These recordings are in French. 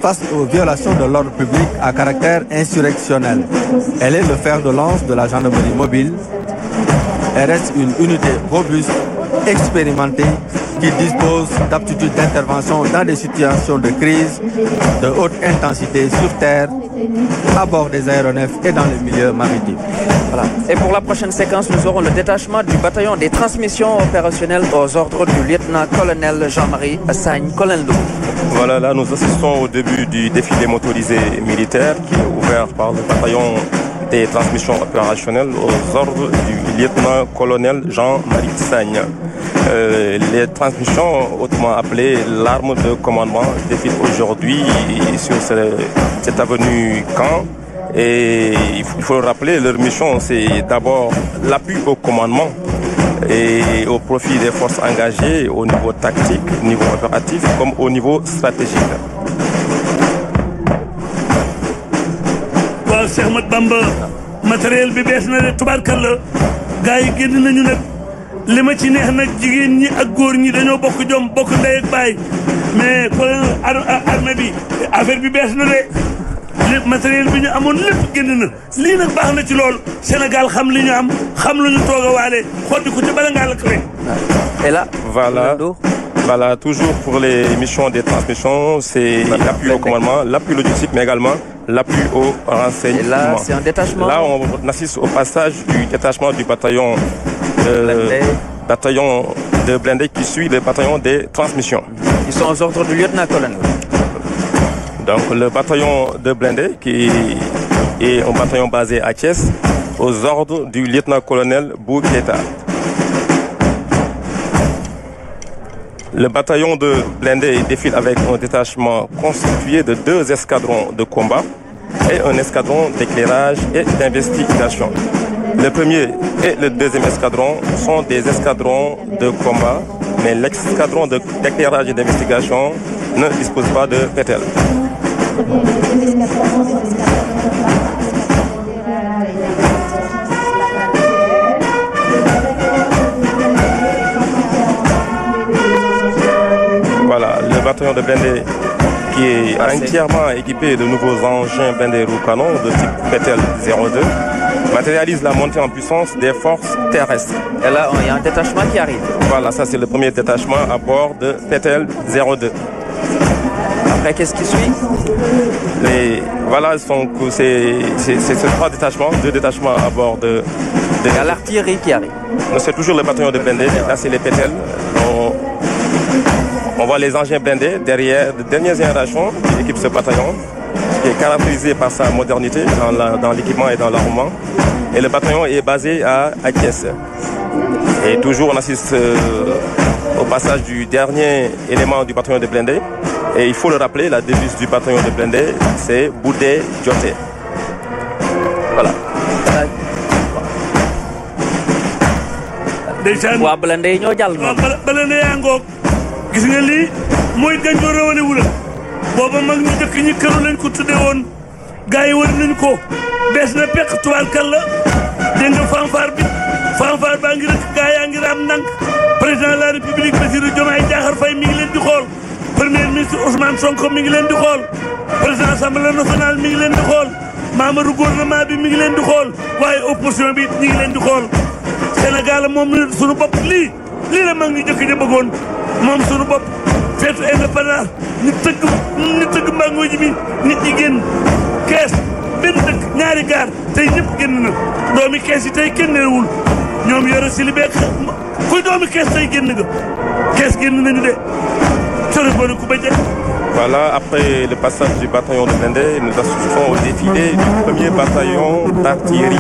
Face aux violations de l'ordre public à caractère insurrectionnel. Elle est le fer de lance de la gendarmerie mobile. Elle reste une unité robuste, expérimentée, qui dispose d'aptitudes d'intervention dans des situations de crise de haute intensité sur terre, à bord des aéronefs et dans les milieux maritimes. Voilà. Et pour la prochaine séquence, nous aurons le détachement du bataillon des transmissions opérationnelles aux ordres du lieutenant-colonel Jean-Marie Sagne Colendo. Voilà, là nous assistons au début du défilé motorisé militaire qui est ouvert par le bataillon des transmissions opérationnelles aux ordres du lieutenant-colonel Jean-Marie Sagne. Les transmissions, autrement appelées l'arme de commandement, défilent aujourd'hui sur cette avenue Caen. Et il faut le rappeler, leur mission c'est d'abord l'appui au commandement et au profit des forces engagées au niveau tactique, au niveau opératif comme au niveau stratégique. waaw Cheikh Ahmadou Bamba matériel bi bees na de tubaarkalla gars yi génn nañu nag li ma ci neex nag jigéen ñi ak góor ñi dañoo bokk jom bokk ndey ak baay mais armée bi affaire bi bees na de lépp matériel bi ñu amoon lépp génn na lii nag baax na ci lool Sénégal xam li ñu am xam lu ñu toog a waale xotti ko ci bala ngaa lakk rek. Et là, voilà, toujours pour les missions des transmissions, c'est l'appui au commandement, l'appui logistique, mais également l'appui au renseignement. Et là, c'est un détachement. Là, on assiste au passage du détachement du bataillon de blindés qui suit le bataillon des transmissions. Ils sont aux ordres du lieutenant-colonel. Donc le bataillon de blindés qui est un bataillon basé à Thiès aux ordres du lieutenant-colonel Bouketa. Le bataillon de blindés défile avec un détachement constitué de 2 escadrons de combat et un escadron d'éclairage et d'investigation. Le premier et le deuxième escadron sont des escadrons de combat, mais l'escadron d'éclairage et d'investigation ne dispose pas de pételle. Voilà, le bataillon de blindés qui est entièrement équipé de nouveaux engins blindés roues canons de type Pétel 02 matérialise la montée en puissance des forces terrestres. Et là, il y a un détachement qui arrive. Voilà, ça c'est le premier détachement à bord de Pétel 02. Après, qu'est-ce qui suit? Voilà, c'est 3 détachements, 2 détachements à bord de... Il y a l'artillerie qui arrive. C'est toujours le bataillon de blindés, là c'est les Pétels. On voit les engins blindés derrière, de dernière génération qui équipent ce bataillon, qui est caractérisé par sa modernité dans l'équipement et dans l'armement. Et le bataillon est basé à Thiès. Et toujours on assiste au passage du dernier élément du bataillon de blindés. Et il faut le rappeler, la devise du bataillon de blindés, c'est Boudé Djoté. Voilà. waa blindé ñoo jàll noonu. blindé yaa ngoog gis nga lii mooy gàncax rawale wu la booba mag ñu dëkk ñi këru lañ ko tuddee woon gars yi war nañ ko bees na peq tubaarkalla dégg nga fanfare baa ngi rek gars yaa ngi raam ndànk président de la république Bassirou Diomaye Diakhar Faye mi ngi leen di xool premier ministre Ousmane Sonko mi ngi leen di xool président assemblée nationale mi ngi leen di xool membre gouvernement bi mi ngi leen di xool waaye opposition bi ñi ngi leen di xool Sénégal moom suñu bopp lii la mag ñu jëkk ja bëggoon moom suñu bopp feetu indépendance ñu tëgg mbàngoo ji mi nit ñi génn kees benn dëkk ñaari gaar tey ñëpp génn na doomi kees yi tey kenn neewul ñoom yore si li beek kuy doomi kees tey génn nga kees génn nañu de sori boone ku ba jëkk. Voilà, après le passage du bataillon de blindés, nous assistons au défilé du premier bataillon d'artillerie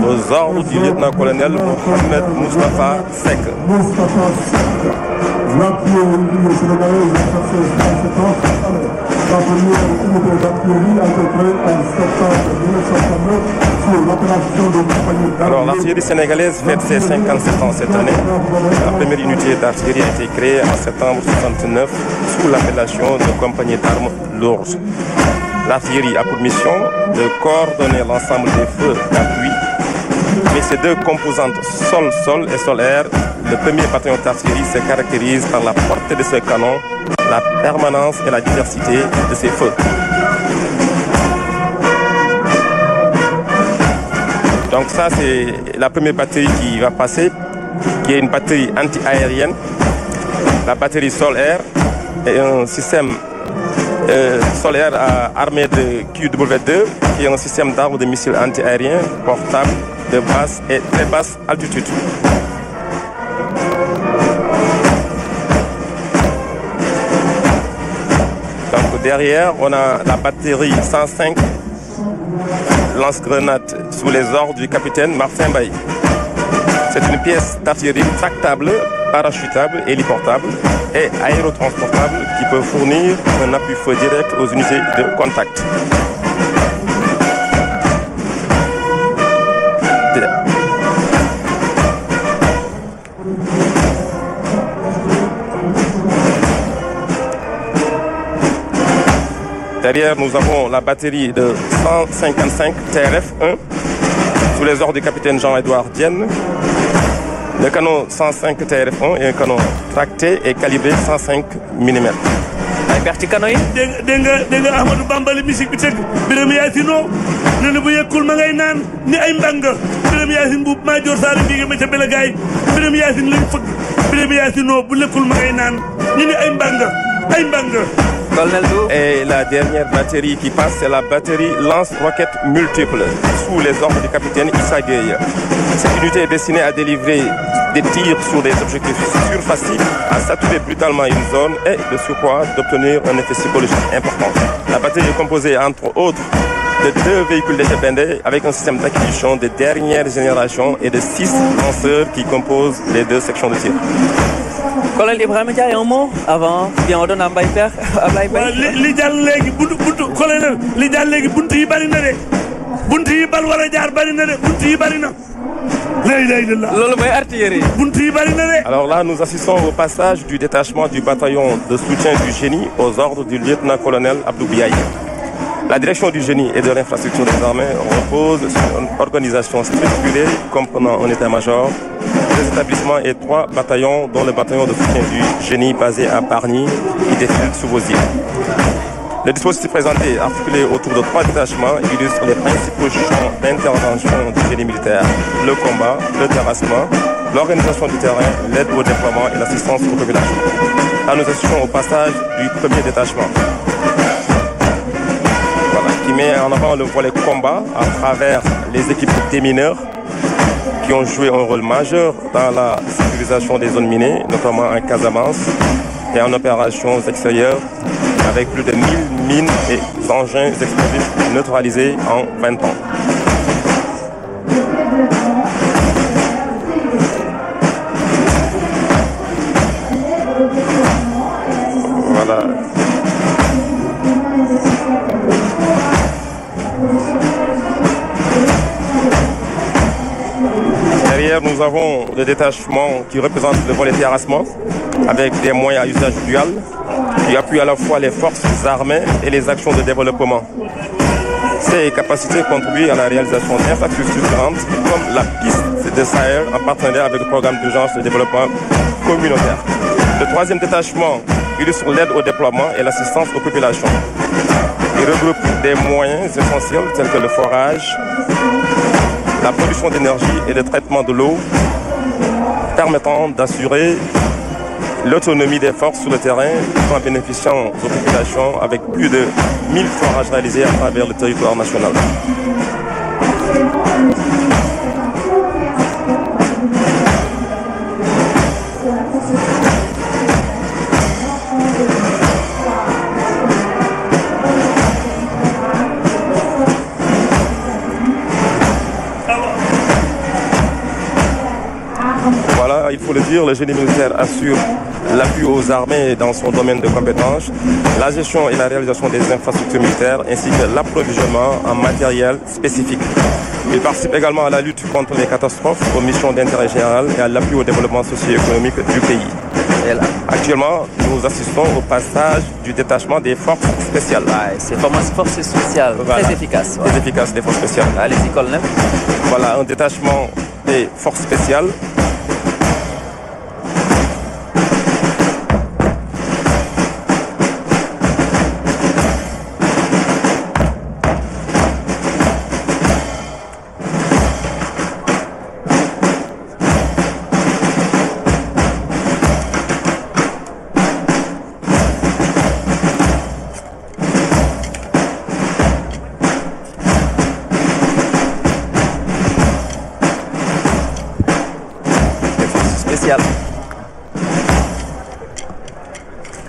aux ordres du lieutenant-colonel Mohamed Moustapha Sek. Alors l'artillerie sénégalaise fête ses 57 ans cette année. La première unité d'artillerie a été créée en septembre 1969 sous l'appellation de compagnie d'armes lourdes. L'artillerie a pour mission de coordonner l'ensemble des feux d'appui Mais ces deux composantes, sol-sol et sol-air, le premier bataillon d'artillerie se caractérise par la portée de ses canons, la permanence et la diversité de ses feux. Donc ça, c'est la première batterie qui va passer, qui est une batterie anti-aérienne, la batterie sol-air et un système solaire armé de QW2, qui est un système d'armes de missiles anti-aériens portables de basse et très basse altitude. Donc derrière, on a la batterie 105 lance-grenades sous les ordres du capitaine Martin Bailly. C'est une pièce d'artillerie tractable, parachutable, héliportable et aérotransportable qui peut fournir un appui-feu direct aux unités de contact. Derrière, nous avons la batterie de 155 TRF-1 sous les ordres du capitaine Jean-Édouard Dienne. Le canon 105 TRF-1 est un canon tracté et calibré 105 mm. ay pex ci canon yi. dégg nga Ahmadou Bamba li musique bi tëgg Birame Yacine nee na bu yekkul ma ngay naan ni ay mbanga Birame Yacine bu Madior Sarr bi nga ma ca bele gaay Birame Yacine lañ fëgg Birame Yacine bu lekkul ma ngay naan ni ay mbanga ay mbanga. Et la dernière batterie qui passe, c'est la batterie lance-roquettes multiples sous les ordres du capitaine Issa Gueye. Cette unité est destinée à délivrer des tirs sur des objectifs surfaciques, à saturer brutalement une zone et de surcroît d'obtenir un effet psychologique important. La batterie est composée entre autres de 2 véhicules légers blindés avec un système d'acquisition de dernière génération et de 6 lanceurs qui composent les 2 sections de tir. Colonel Ibrahima Ndiaye, un mot avant bien on donne à Mbaye Pekh Ablaye Mbaye. li jàll léegi buntu colonel li jàll léegi buntu yi bari na de buntu yi bal war a jaar bari na de buntu yi bari na. Loolu mooy artillerie. buntu yi bari na de. Alors là, nous assistons au passage du détachement du bataillon de soutien du génie aux ordres du lieutenant-colonel Abdou Biaye. La direction du génie et de l'infrastructure des armées repose sur une organisation structurée comprenant un état-major, 2 établissements et 3 bataillons, dont le bataillon de soutien du génie basé à Pargny qui défile sous vos îles. Le dispositif présenté, articulé autour de 3 détachements, illustre les principaux champs d'intervention du génie militaire: le combat, le terrassement, l'organisation du terrain, l'aide au déploiement et l'assistance aux populations. Là, nous assistons au passage du premier détachement, qui met en avant le volet combat à travers les équipes démineurs qui ont joué un rôle majeur dans la sécurisation des zones minées, notamment en Casamance et en opérations extérieures, avec plus de 1000 mines et engins explosifs neutralisés en 20 ans. Voilà. Derrière, nous avons le détachement qui représente le volet terrassement avec des moyens à usage dual qui appuient à la fois les forces armées et les actions de développement. Ces capacités contribuent à la réalisation d'infrastructures grandes comme la piste de Sahel en partenariat avec le programme d'urgence de développement communautaire. Le 3e détachement illustre l'aide au déploiement et l'assistance aux populations. Il regroupe des moyens essentiels tels que le forage, la production d'énergie et le traitement de l'eau, permettant d'assurer l'autonomie des forces sur le terrain tout en bénéficiant aux populations avec plus de 1000 forages réalisés à travers le territoire national. Voilà, il faut le dire, le génie militaire assure l'appui aux armées dans son domaine de compétences, la gestion et la réalisation des infrastructures militaires ainsi que l'approvisionnement en matériel spécifique. Il participe également à la lutte contre les catastrophes, aux missions d'intérêt général et à l'appui au développement socio-économique du pays. Actuellement, nous assistons au passage du détachement des forces spéciales. C'est forces spéciales, voilà. Très efficace. Très efficace, des forces spéciales. Allez-y, colonel. Voilà, un détachement des forces spéciales.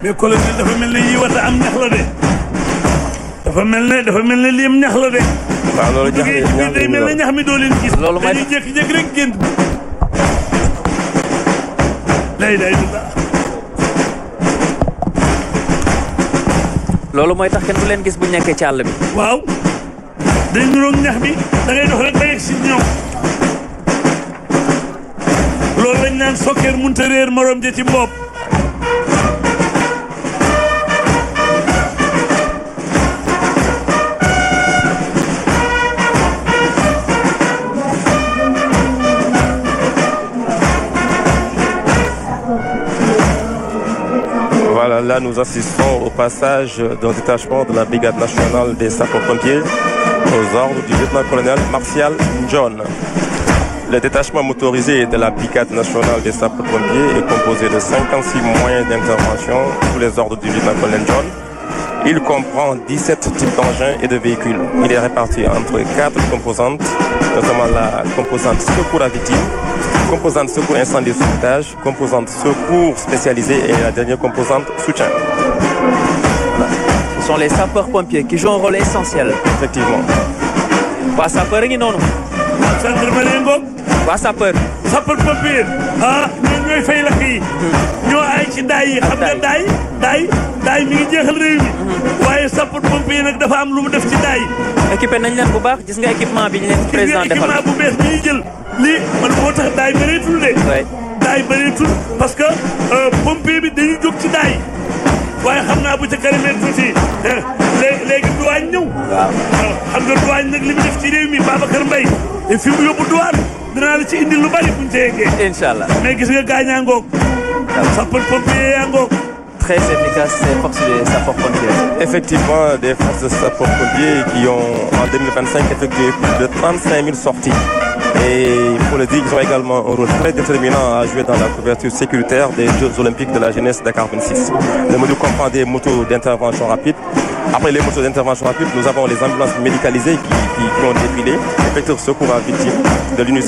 mais colonel dafa mel ne yii wata am ñax la de dafa mel ne lii am ñax la de. waaw loolu ñax day mel ne ñax mi doo leen gis. loolu mooy dañuy jékki-jékki rek génn. day loolu mooy tax kenn du leen gis bu ñu nekkee ci àll bi. waaw day niroog ñax bi da ngay dox rek ba yegg si ñoom. loolu lañ naan sokkeer mënut a réer morom ja ci bopp. Voilà, là nous assistons au passage d'un détachement de la brigade nationale des sapeurs-pompiers aux ordres du lieutenant-colonel Martial John. Le détachement motorisé de la brigade nationale des sapeurs-pompiers est composé de 56 moyens d'intervention sous les ordres du lieutenant-colonel John. Il comprend 17 types d'engins et de véhicules. Il est réparti entre 4 composantes, notamment la composante secours à victimes, composante secours incendie et sauvetage, composante secours spécialisé et la dernière composante soutien. Voilà. Ce sont les sapeurs-pompiers qui jouent un rôle essentiel. Effectivement. waa sapeur ngi noonu. gendarmerie ngoog. waa sapeur. sapeur-pompier ñoom ñooy fay lakk yi. ñoo ay ci daay yi xam nga daay mi ngi jeexal réew mi. waaye sapeur-pompier nag dafa am lu mu def ci daay. équipé nañ leen bu baax gis nga équipement bi ñu leen président defal. équipement bu bees bi ñuy jël lii man moo tax daay bëreetul de. daay bëreetul parce que pompier bi dañuy jóg ci daay. waaye xam naa bu ca kanamee tuuti léegi douane ñëw. waaw xam nga douane nag li mu def ci réew mi Babacar Mbaye te fi mu yóbbu douane dinaa la ci indi lu bari buñ ca yeggee. incha allah mais gis nga gaañaa ngoog. sapeur-pompier yaa ngoog. Très efficace, ces forces de sapeurs-pompiers. Effectivement, des forces de sapeurs-pompiers qui ont en 2025 effectué plus de 35 000 sorties. Et il faut le dire, ils ont également un rôle très déterminant à jouer dans la couverture sécuritaire des Jeux Olympiques de la jeunesse Dakar 26. Le module comprend des motos d'intervention rapide. Après les motos d'intervention rapide, nous avons les ambulances médicalisées qui ont défilé, effectuent secours à victimes de l'UNICEF.